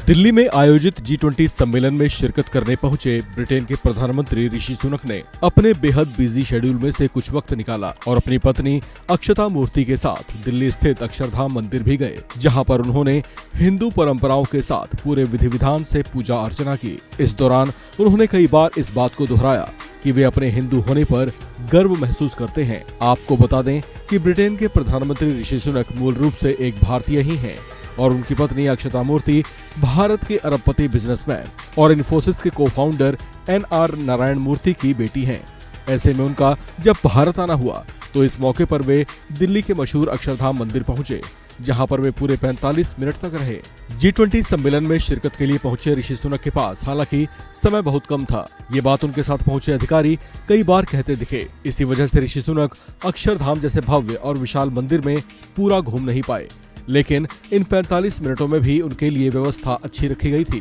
दिल्ली में आयोजित G20 सम्मेलन में शिरकत करने पहुंचे ब्रिटेन के प्रधानमंत्री ऋषि सुनक ने अपने बेहद बिजी शेड्यूल में से कुछ वक्त निकाला और अपनी पत्नी अक्षता मूर्ति के साथ दिल्ली स्थित अक्षरधाम मंदिर भी गए, जहां पर उन्होंने हिंदू परंपराओं के साथ पूरे विधि विधान से पूजा अर्चना की। इस दौरान उन्होंने कई बार इस बात को दोहराया कि वे अपने हिंदू होने पर गर्व महसूस करते हैं। आपको बता दें कि ब्रिटेन के प्रधानमंत्री ऋषि सुनक मूल रूप से एक भारतीय ही हैं और उनकी पत्नी अक्षता मूर्ति भारत के अरबपति बिजनेसमैन और इन्फोसिस के को-फाउंडर NR नारायण मूर्ति की बेटी हैं। ऐसे में उनका जब भारत आना हुआ तो इस मौके पर वे दिल्ली के मशहूर अक्षरधाम मंदिर पहुंचे, जहां पर वे पूरे 45 मिनट तक रहे। G20 सम्मेलन में शिरकत के लिए पहुंचे ऋषि सुनक के पास हालांकि समय बहुत कम था। ये बात उनके साथ पहुंचे अधिकारी कई बार कहते दिखे। इसी वजह से ऋषि सुनक अक्षरधाम जैसे भव्य और विशाल मंदिर में पूरा घूम नहीं पाए, लेकिन इन 45 मिनटों में भी उनके लिए व्यवस्था अच्छी रखी गई थी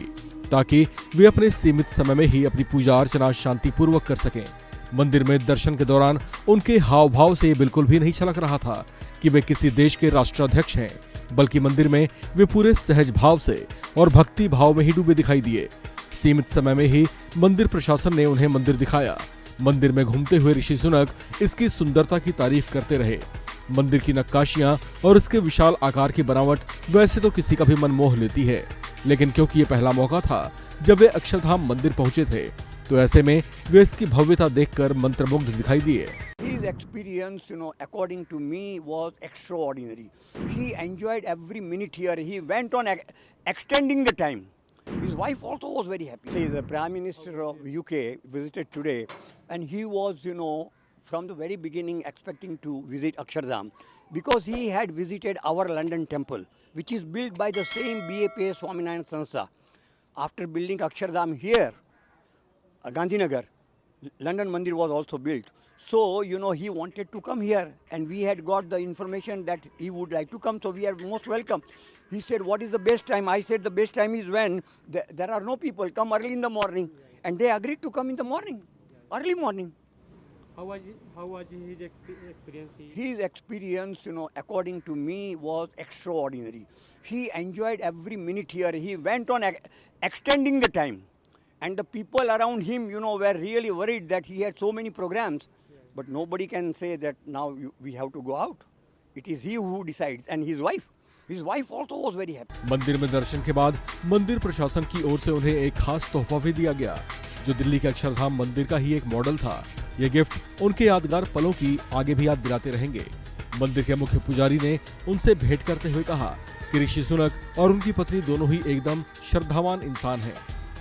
ताकि वे अपने सीमित समय में ही अपनी पूजा अर्चना शांतिपूर्वक कर सकें। मंदिर में दर्शन के दौरान उनके हाव भाव से बिल्कुल भी नहीं छलक रहा था कि वे किसी देश के राष्ट्राध्यक्ष हैं, बल्कि मंदिर में वे पूरे सहज भाव से और भक्ति भाव में ही डूबे दिखाई दिए। सीमित समय में ही मंदिर प्रशासन ने उन्हें मंदिर दिखाया। मंदिर में घूमते हुए ऋषि सुनक इसकी सुंदरता की तारीफ करते रहे। मंदिर की नक्काशियां और इसके विशाल आकार की बनावट वैसे तो किसी का भी मन मोह लेती है, लेकिन क्योंकि ये पहला मौका था जब वे अक्षरधाम मंदिर पहुंचे थे, तो ऐसे में वे इसकी भव्यता देखकर मंत्रमुग्ध दिखाई दिए। His experience, according to me, was extraordinary. He enjoyed every minute here. He went on extending the time. His wife also was very happy. See, the Prime Minister of UK visited today, and he was, from the very beginning expecting to visit Akshardham because he had visited our London temple, which is built by the same BAPA Swaminarayan Sanstha. After building Akshardham here, Gandhinagar, London Mandir was also built. So, he wanted to come here, and we had got the information that he would like to come, so we are most welcome. He said, what is the best time? I said, the best time is when there are no people, come early in the morning. And they agreed to come in the morning, early morning. How was his experience? His experience, according to me, was extraordinary. He enjoyed every minute here. He went on extending the time. And the people around him, were really worried that he had so many programs. But nobody can say that now we have to go out. It is he who decides, and his wife. His wife also was very happy. मंदिर में दर्शन के बाद मंदिर प्रशासन की ओर से उन्हें एक खास तोहफा भी दिया गया, जो दिल्ली के अक्षरधाम मंदिर का ही एक मॉडल था। ये गिफ्ट उनके यादगार पलों की आगे भी याद दिलाते रहेंगे। मंदिर के मुख्य पुजारी ने उनसे भेंट करते हुए कहा कि ऋषि सुनक और उनकी पत्नी दोनों ही एकदम श्रद्धावान इंसान हैं।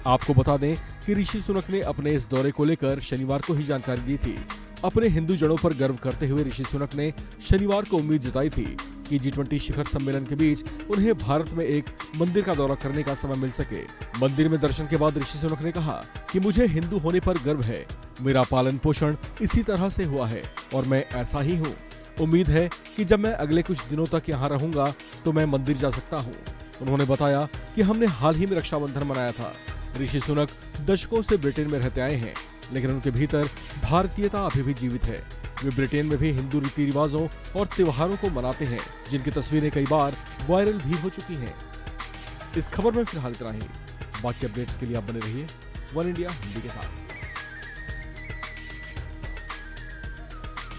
आपको बता दें कि ऋषि सुनक ने अपने इस दौरे को लेकर शनिवार को ही जानकारी दी थी। अपने हिंदू जड़ों पर गर्व करते हुए ऋषि सुनक ने शनिवार को उम्मीद जताई थी कि G20 शिखर सम्मेलन के बीच उन्हें भारत में एक मंदिर का दौरा करने का समय मिल सके। मंदिर में दर्शन के बाद ऋषि सुनक ने कहा कि मुझे हिंदू होने पर गर्व है। मेरा पालन पोषण इसी तरह से हुआ है और मैं ऐसा ही हूँ। उम्मीद है कि जब मैं अगले कुछ दिनों तक यहाँ रहूंगा तो मैं मंदिर जा सकता हूँ। उन्होंने बताया कि हमने हाल ही में रक्षाबंधन मनाया था। ऋषि सुनक दशकों से ब्रिटेन में रहते आए हैं, लेकिन उनके भीतर भारतीयता अभी भी जीवित है। वे ब्रिटेन में भी हिंदू रीति रिवाजों और त्योहारों को मनाते हैं, जिनकी तस्वीरें कई बार वायरल भी हो चुकी हैं। इस खबर में फिलहाल इतना ही। बाकी अपडेट्स के लिए आप बने रहिए वन इंडिया हिंदी के साथ।